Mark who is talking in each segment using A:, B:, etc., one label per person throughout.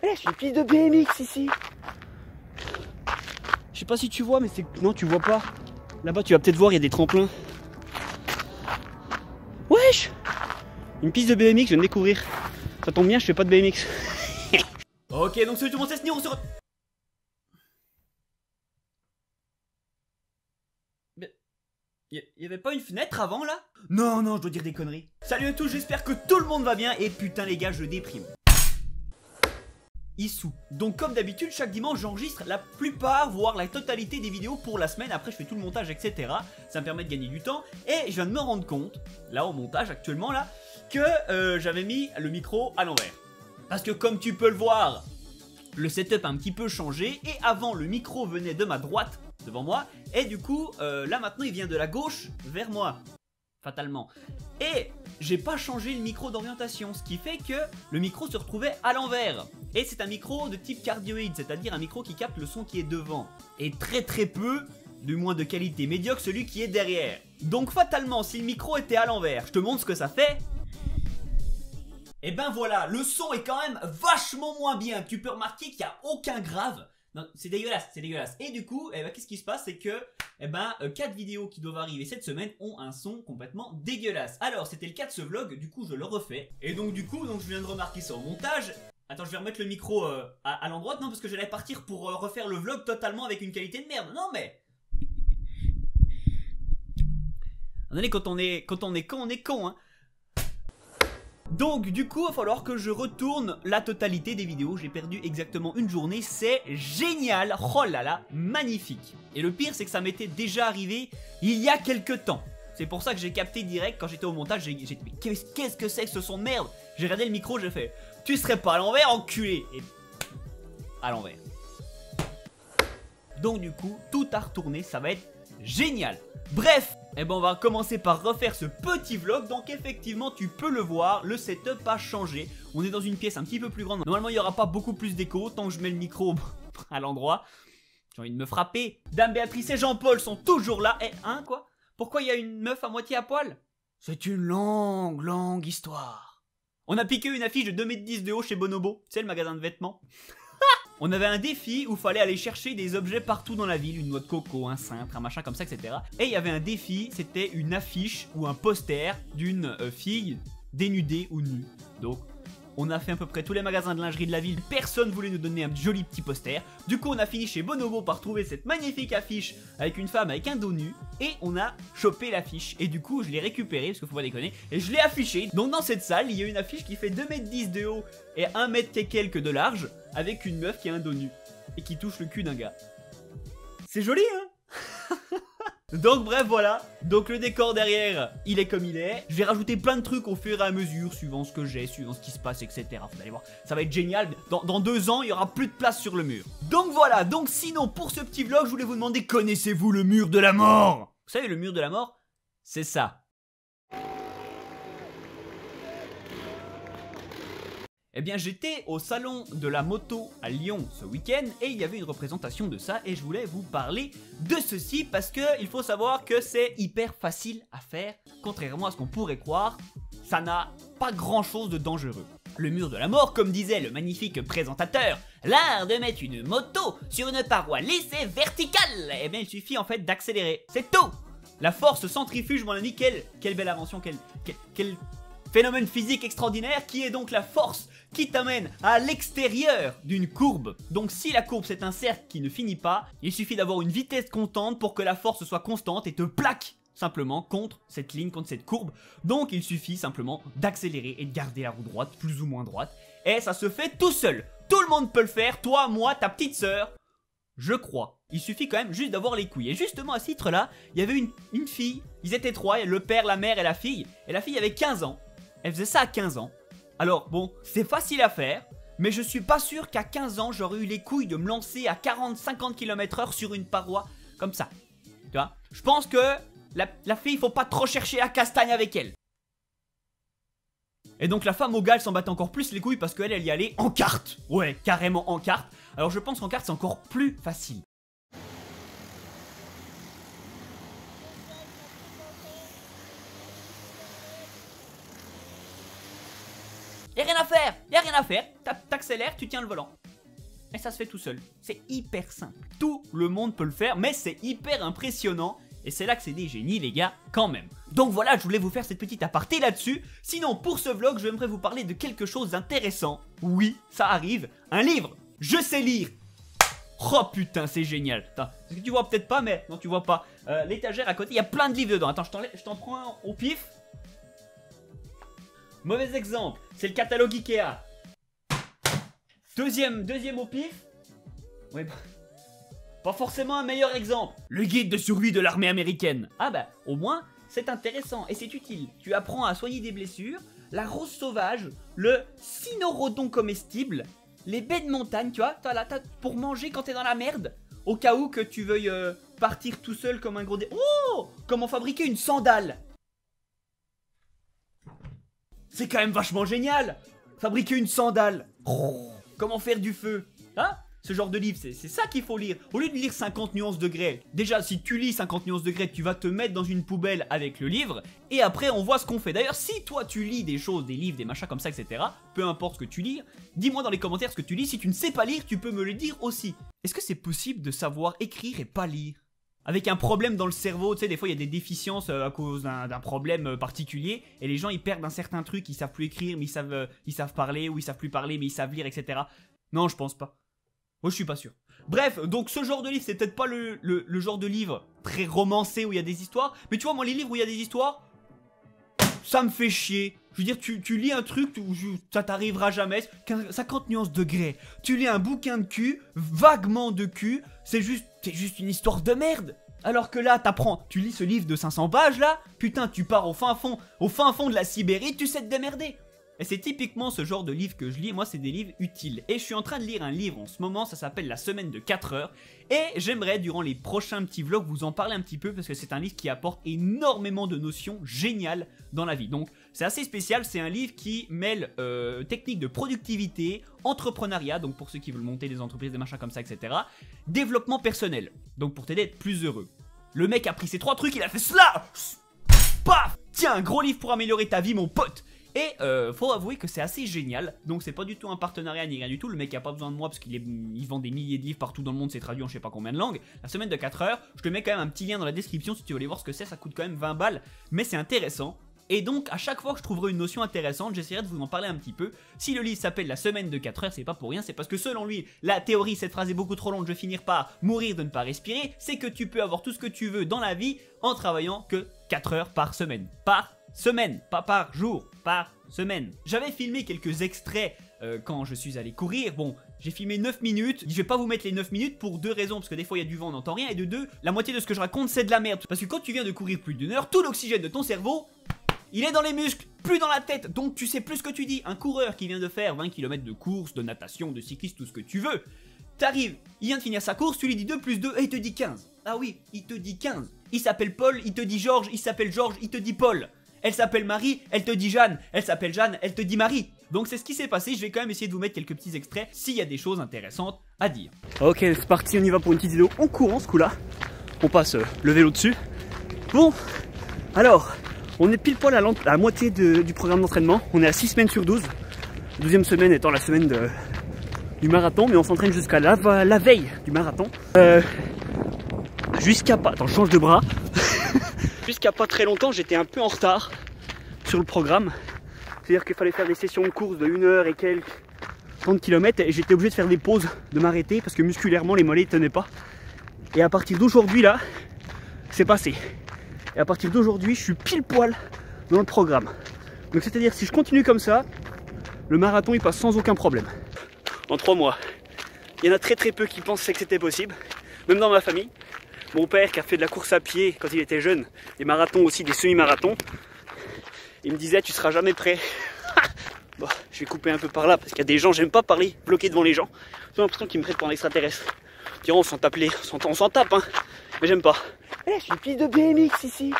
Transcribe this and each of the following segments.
A: Eh, je suis piste de BMX ici. Je sais pas si tu vois, mais c'est... Non, tu vois pas. Là-bas, tu vas peut-être voir, il y a des tremplins. Wesh! Une piste de BMX, je viens de découvrir. Ça tombe bien, je fais pas de BMX. Ok, donc salut tout le monde, c'est Sneer, on se retrouve... Il y avait pas une fenêtre avant là? Non, non, je dois dire des conneries. Salut à tous, j'espère que tout le monde va bien. Et putain les gars, je déprime. Issou. Donc comme d'habitude, chaque dimanche j'enregistre la plupart, voire la totalité des vidéos pour la semaine. Après je fais tout le montage, etc. Ça me permet de gagner du temps. Et je viens de me rendre compte, là au montage actuellement là, que j'avais mis le micro à l'envers. Parce que comme tu peux le voir, le setup a un petit peu changé. Et avant le micro venait de ma droite, devant moi. Et du coup, là maintenant il vient de la gauche vers moi. Fatalement. Et j'ai pas changé le micro d'orientation, ce qui fait que le micro se retrouvait à l'envers. Et c'est un micro de type cardioïde, c'est-à-dire un micro qui capte le son qui est devant. Et très peu, du moins de qualité médiocre, celui qui est derrière. Donc fatalement, si le micro était à l'envers, je te montre ce que ça fait. Et ben voilà, le son est quand même vachement moins bien. Tu peux remarquer qu'il n'y a aucun grave. Non, c'est dégueulasse, c'est dégueulasse. Et du coup, eh ben, qu'est-ce qui se passe? C'est que 4 vidéos qui doivent arriver cette semaine ont un son complètement dégueulasse. Alors, c'était le cas de ce vlog, du coup, je le refais. Et donc, du coup, je viens de remarquer ça au montage. Attends, je vais remettre le micro à l'endroit. Non, parce que j'allais partir pour refaire le vlog totalement avec une qualité de merde. Non, mais... Attendez, quand on est con, on est con, hein. Donc du coup il va falloir que je retourne la totalité des vidéos. J'ai perdu exactement une journée, c'est génial. Oh là là, magnifique. Et le pire c'est que ça m'était déjà arrivé il y a quelques temps. C'est pour ça que j'ai capté direct quand j'étais au montage. J'ai dit mais qu'est-ce que c'est que ce son de merde? J'ai regardé le micro, j'ai fait tu serais pas à l'envers enculé. Et à l'envers. Donc du coup tout a retourné, ça va être génial. Bref, eh ben on va commencer par refaire ce petit vlog. Donc effectivement tu peux le voir, le setup a changé. On est dans une pièce un petit peu plus grande. Normalement il n'y aura pas beaucoup plus d'écho tant que je mets le micro à l'endroit. J'ai envie de me frapper. Dame Béatrice et Jean-Paul sont toujours là. Eh hein quoi? Pourquoi il y a une meuf à moitié à poil? C'est une longue histoire. On a piqué une affiche de 2,10 m de haut chez Bonobo. Tu sais le magasin de vêtements. On avait un défi où il fallait aller chercher des objets partout dans la ville, une noix de coco, un cintre, un machin comme ça, etc. Et il y avait un défi, c'était une affiche ou un poster d'une fille dénudée ou nue. Donc on a fait à peu près tous les magasins de lingerie de la ville, personne voulait nous donner un joli petit poster. Du coup on a fini chez Bonobo par trouver cette magnifique affiche avec une femme avec un dos nu. Et on a chopé l'affiche. Et du coup je l'ai récupérée, parce qu'il faut pas déconner, et je l'ai affichée. Donc dans cette salle, il y a une affiche qui fait 2,10 m de haut et 1 m et quelques de large, avec une meuf qui a un dos nu et qui touche le cul d'un gars. C'est joli hein. Donc bref voilà, donc le décor derrière il est comme il est. Je vais rajouter plein de trucs au fur et à mesure, suivant ce que j'ai, suivant ce qui se passe, etc. Vous allez voir, ça va être génial. Dans 2 ans il y aura plus de place sur le mur. Donc voilà, donc sinon pour ce petit vlog je voulais vous demander, connaissez-vous le mur de la mort? Vous savez le mur de la mort? C'est ça. Eh bien j'étais au salon de la moto à Lyon ce week-end et il y avait une représentation de ça et je voulais vous parler de ceci parce que il faut savoir que c'est hyper facile à faire, contrairement à ce qu'on pourrait croire, ça n'a pas grand chose de dangereux. Le mur de la mort, comme disait le magnifique présentateur, l'art de mettre une moto sur une paroi lisse et verticale. Eh bien il suffit en fait d'accélérer, c'est tout. La force centrifuge mon ami, quelle belle invention, quel phénomène physique extraordinaire qui est donc la force qui t'amène à l'extérieur d'une courbe. Donc si la courbe c'est un cercle qui ne finit pas, il suffit d'avoir une vitesse constante pour que la force soit constante et te plaque simplement contre cette ligne, contre cette courbe. Donc il suffit simplement d'accélérer et de garder la roue droite, plus ou moins droite. Et ça se fait tout seul. Tout le monde peut le faire, toi, moi, ta petite sœur. Je crois. Il suffit quand même juste d'avoir les couilles. Et justement à ce titre là, il y avait une fille, ils étaient 3, le père, la mère et la fille. Et la fille avait 15 ans. Elle faisait ça à 15 ans. Alors bon, c'est facile à faire, mais je suis pas sûr qu'à 15 ans, j'aurais eu les couilles de me lancer à 40-50 km/h sur une paroi comme ça. Tu vois? Je pense que la fille, il faut pas trop chercher la castagne avec elle. Et donc la femme au gars, elle s'en battait encore plus les couilles parce qu'elle, elle y allait en carte. Ouais, carrément en carte. Alors je pense qu'en carte, c'est encore plus facile. Et rien à faire. Y a rien à faire. T'accélères, tu tiens le volant. Et ça se fait tout seul. C'est hyper simple. Tout le monde peut le faire, mais c'est hyper impressionnant. Et c'est là que c'est des génies, les gars, quand même. Donc voilà, je voulais vous faire cette petite aparté là-dessus. Sinon, pour ce vlog, j'aimerais vous parler de quelque chose d'intéressant. Oui, ça arrive. Un livre. Je sais lire. Oh putain, c'est génial. Attends, est-ce que tu vois peut-être pas, mais non, tu vois pas. L'étagère à côté, il y a plein de livres dedans. Attends, je t'en prends un au pif. Mauvais exemple, c'est le catalogue Ikea. Deuxième au pif. Ouais, bah, pas forcément un meilleur exemple. Le guide de survie de l'armée américaine. Ah bah, au moins, c'est intéressant et c'est utile. Tu apprends à soigner des blessures, la rose sauvage, le cynorhodon comestible, les baies de montagne, tu vois, t'as pour manger quand t'es dans la merde. Au cas où que tu veuilles partir tout seul comme un gros dé... Oh! Comment fabriquer une sandale? C'est quand même vachement génial. Fabriquer une sandale. Oh. Comment faire du feu? Hein? Ce genre de livre, c'est ça qu'il faut lire. Au lieu de lire 50 nuances de grès. Déjà, si tu lis 50 nuances de grès, tu vas te mettre dans une poubelle avec le livre. Et après, on voit ce qu'on fait. D'ailleurs, si toi, tu lis des choses, des livres, des machins comme ça, etc. Peu importe ce que tu lis, dis-moi dans les commentaires ce que tu lis. Si tu ne sais pas lire, tu peux me le dire aussi. Est-ce que c'est possible de savoir écrire et pas lire? Avec un problème dans le cerveau, tu sais, des fois il y a des déficiences à cause d'un problème particulier, et les gens ils perdent un certain truc, ils savent plus écrire, mais ils savent parler, ou ils savent plus parler, mais ils savent lire, etc. Non, je pense pas. Moi je suis pas sûr. Bref, donc ce genre de livre, c'est peut-être pas le genre de livre très romancé où il y a des histoires, mais tu vois, moi les livres où il y a des histoires, ça me fait chier. Je veux dire, tu lis un truc où ça t'arrivera jamais, 50 nuances de grès. Tu lis un bouquin de cul, vaguement de cul, c'est juste une histoire de merde. Alors que là, tu lis ce livre de 500 pages là, putain, tu pars au fin fond de la Sibérie, tu sais te démerder. Et c'est typiquement ce genre de livre que je lis, moi c'est des livres utiles. Et je suis en train de lire un livre en ce moment, ça s'appelle La semaine de 4 heures. Et j'aimerais durant les prochains petits vlogs vous en parler un petit peu parce que c'est un livre qui apporte énormément de notions géniales dans la vie. Donc c'est assez spécial, c'est un livre qui mêle techniques de productivité, entrepreneuriat, donc pour ceux qui veulent monter des entreprises, des machins comme ça, etc. Développement personnel, donc pour t'aider à être plus heureux. Le mec a pris ces 3 trucs, il a fait cela. Paf! Tiens, un gros livre pour améliorer ta vie mon pote. Et faut avouer que c'est assez génial. Donc c'est pas du tout un partenariat ni rien du tout. Le mec a pas besoin de moi parce qu'il vend des milliers de livres partout dans le monde. C'est traduit en je sais pas combien de langues. La semaine de 4 heures, je te mets quand même un petit lien dans la description si tu veux aller voir ce que c'est. Ça coûte quand même 20 balles, mais c'est intéressant. Et donc à chaque fois que je trouverai une notion intéressante, j'essaierai de vous en parler un petit peu. Si le livre s'appelle La semaine de 4 heures, c'est pas pour rien. C'est parce que selon lui, la théorie, cette phrase est beaucoup trop longue, je vais finir par mourir de ne pas respirer. C'est que tu peux avoir tout ce que tu veux dans la vie en travaillant que 4 heures par semaine. Par semaine, pas par jour, par semaine. J'avais filmé quelques extraits quand je suis allé courir. Bon, j'ai filmé 9 minutes. Je vais pas vous mettre les 9 minutes pour 2 raisons. Parce que des fois il y a du vent, on n'entend rien. Et de 2, la moitié de ce que je raconte c'est de la merde. Parce que quand tu viens de courir plus d'1 heure, tout l'oxygène de ton cerveau, il est dans les muscles, plus dans la tête. Donc tu sais plus ce que tu dis. Un coureur qui vient de faire 20 km de course, de natation, de cyclisme, tout ce que tu veux. T'arrives, il vient de finir sa course, tu lui dis 2 plus 2 et il te dit 15. Ah oui, il te dit 15. Il s'appelle Paul, il te dit Georges, il s'appelle Georges, il te dit Paul. Elle s'appelle Marie, elle te dit Jeanne, elle s'appelle Jeanne, elle te dit Marie. Donc c'est ce qui s'est passé, je vais quand même essayer de vous mettre quelques petits extraits s'il y a des choses intéressantes à dire. Ok, c'est parti, on y va pour une petite vidéo en courant ce coup-là. On passe le vélo dessus. Bon, alors, on est pile poil à la moitié du programme d'entraînement. On est à 6 semaines sur 12. La 12e semaine étant la semaine du marathon, mais on s'entraîne jusqu'à la veille du marathon. Jusqu'à pas... Attends, je change de bras. Jusqu'à pas très longtemps, j'étais un peu en retard sur le programme. C'est-à-dire qu'il fallait faire des sessions de course de 1 heure et quelques 30 km et j'étais obligé de faire des pauses, de m'arrêter parce que musculairement les mollets ne tenaient pas. Et à partir d'aujourd'hui là, c'est passé. Et à partir d'aujourd'hui, je suis pile poil dans le programme. Donc c'est-à-dire si je continue comme ça, le marathon il passe sans aucun problème. En 3 mois. Il y en a très peu qui pensaient que c'était possible, même dans ma famille. Mon père qui a fait de la course à pied quand il était jeune, des marathons aussi, des semi-marathons, il me disait tu seras jamais prêt. Bon, je vais couper un peu par là parce qu'il y a des gens, j'aime pas parler, bloqué devant les gens. J'ai l'impression qu'ils me prennent pour un extraterrestre. Ils diront on s'en tape, on s'en tape hein, mais j'aime pas. Eh, j'ai une piste de BMX ici.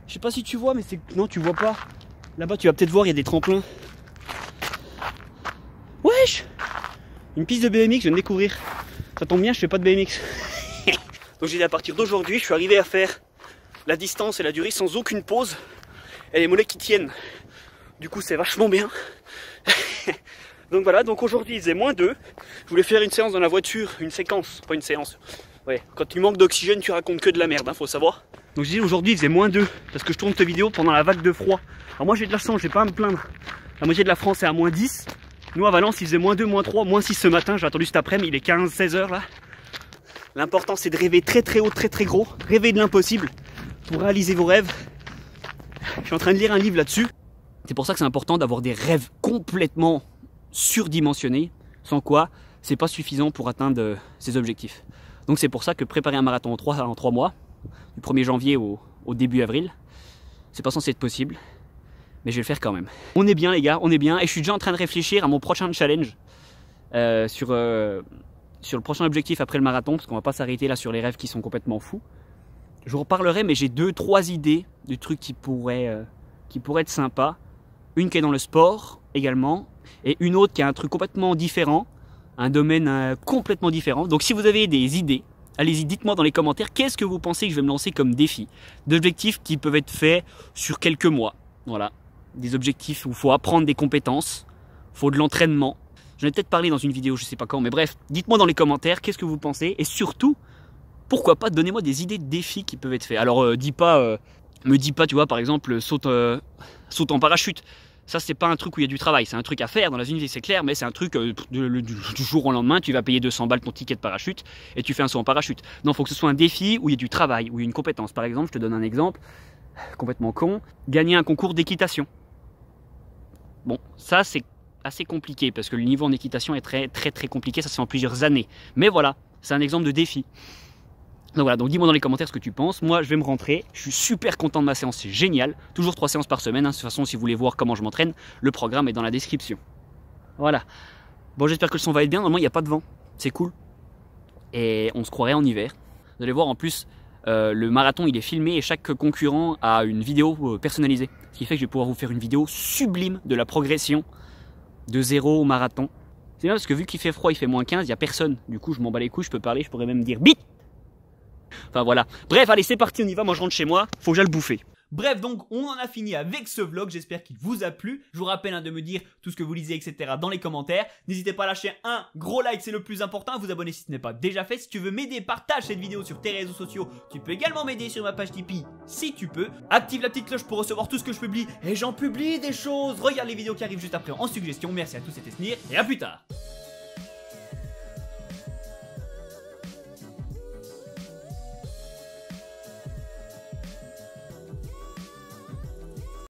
A: Je sais pas si tu vois, mais c'est... Non, tu vois pas. Là-bas, tu vas peut-être voir, il y a des tremplins. Wesh! Une piste de BMX, je viens de découvrir. Ça tombe bien, je fais pas de BMX. Donc j'ai dit à partir d'aujourd'hui, je suis arrivé à faire la distance et la durée sans aucune pause. Et les mollets qui tiennent.
B: Du coup c'est vachement bien. Donc voilà, donc aujourd'hui il faisait -2. Je voulais faire une séance dans la voiture, une séquence, pas une séance. Ouais, quand tu manques d'oxygène, tu racontes que de la merde, hein, faut savoir. Donc je dis aujourd'hui il faisait -2 parce que je tourne cette vidéo pendant la vague de froid. Alors moi j'ai de la chance, j'ai pas à me plaindre. La moitié de la France est à -10. Nous à Valence il faisait -2, -3, -6 ce matin. J'ai attendu cet après-midi, il est 15-16 heures là. L'important c'est de rêver très très haut, très très gros. Rêver de l'impossible pour réaliser vos rêves. Je suis en train de lire un livre là-dessus. C'est pour ça que c'est important d'avoir des rêves complètement surdimensionnés. Sans quoi, c'est pas suffisant pour atteindre ses objectifs. Donc c'est pour ça que préparer un marathon en 3 mois, du 1er janvier au début avril, c'est pas censé être possible. Mais je vais le faire quand même. On est bien les gars, on est bien. Et je suis déjà en train de réfléchir à mon prochain challenge. Sur le prochain objectif après le marathon. Parce qu'on va pas s'arrêter là sur les rêves qui sont complètement fous. Je vous reparlerai, mais j'ai 2-3 idées de trucs qui pourraient être sympas. Une qui est dans le sport également. Et une autre qui a un truc complètement différent. Un domaine complètement différent. Donc si vous avez des idées, allez-y, dites-moi dans les commentaires. Qu'est-ce que vous pensez que je vais me lancer comme défi? D'objectifs qui peuvent être faits sur quelques mois. Voilà. Des objectifs où il faut apprendre des compétences. Il faut de l'entraînement. J'en ai peut-être parlé dans une vidéo, je sais pas quand. Mais bref, dites-moi dans les commentaires qu'est-ce que vous pensez. Et surtout, pourquoi pas, donnez-moi des idées de défis qui peuvent être faits. Alors, me dis pas, tu vois, par exemple, saute en parachute. Ça, c'est pas un truc où il y a du travail. C'est un truc à faire dans la vie, c'est clair, mais c'est un truc du jour au lendemain, tu vas payer 200 balles ton ticket de parachute et tu fais un saut en parachute. Non, il faut que ce soit un défi où il y a du travail, où il y a une compétence. Par exemple, je te donne un exemple, complètement con, gagner un concours d'équitation. Bon, ça, c'est assez compliqué parce que le niveau en équitation est très, très, très compliqué. Ça se fait en plusieurs années. Mais voilà, c'est un exemple de défi. Donc voilà, donc dis-moi dans les commentaires ce que tu penses. Moi, je vais me rentrer. Je suis super content de ma séance, c'est génial. Toujours 3 séances par semaine. Hein. De toute façon, si vous voulez voir comment je m'entraîne, le programme est dans la description. Voilà. Bon, j'espère que le son va être bien. Normalement, il n'y a pas de vent. C'est cool. Et on se croirait en hiver. Vous allez voir, en plus, le marathon, il est filmé et chaque concurrent a une vidéo personnalisée. Ce qui fait que je vais pouvoir vous faire une vidéo sublime de la progression de 0 au marathon. C'est bien parce que vu qu'il fait froid, il fait -15, il n'y a personne. Du coup, je m'en bats les couilles, je peux parler, je pourrais même dire bite. Enfin voilà. Bref, allez, c'est parti, on y va. Moi, je rentre chez moi. Faut que j'aille le bouffer.
A: Bref, donc on en a fini avec ce vlog, j'espère qu'il vous a plu. Je vous rappelle de me dire tout ce que vous lisez, etc. dans les commentaires. N'hésitez pas à lâcher un gros like, c'est le plus important. À vous abonner si ce n'est pas déjà fait. Si tu veux m'aider, partage cette vidéo sur tes réseaux sociaux. Tu peux également m'aider sur ma page Tipeee si tu peux. Active la petite cloche pour recevoir tout ce que je publie. Et j'en publie des choses. Regarde les vidéos qui arrivent juste après en suggestion. Merci à tous, c'était Snir et à plus tard.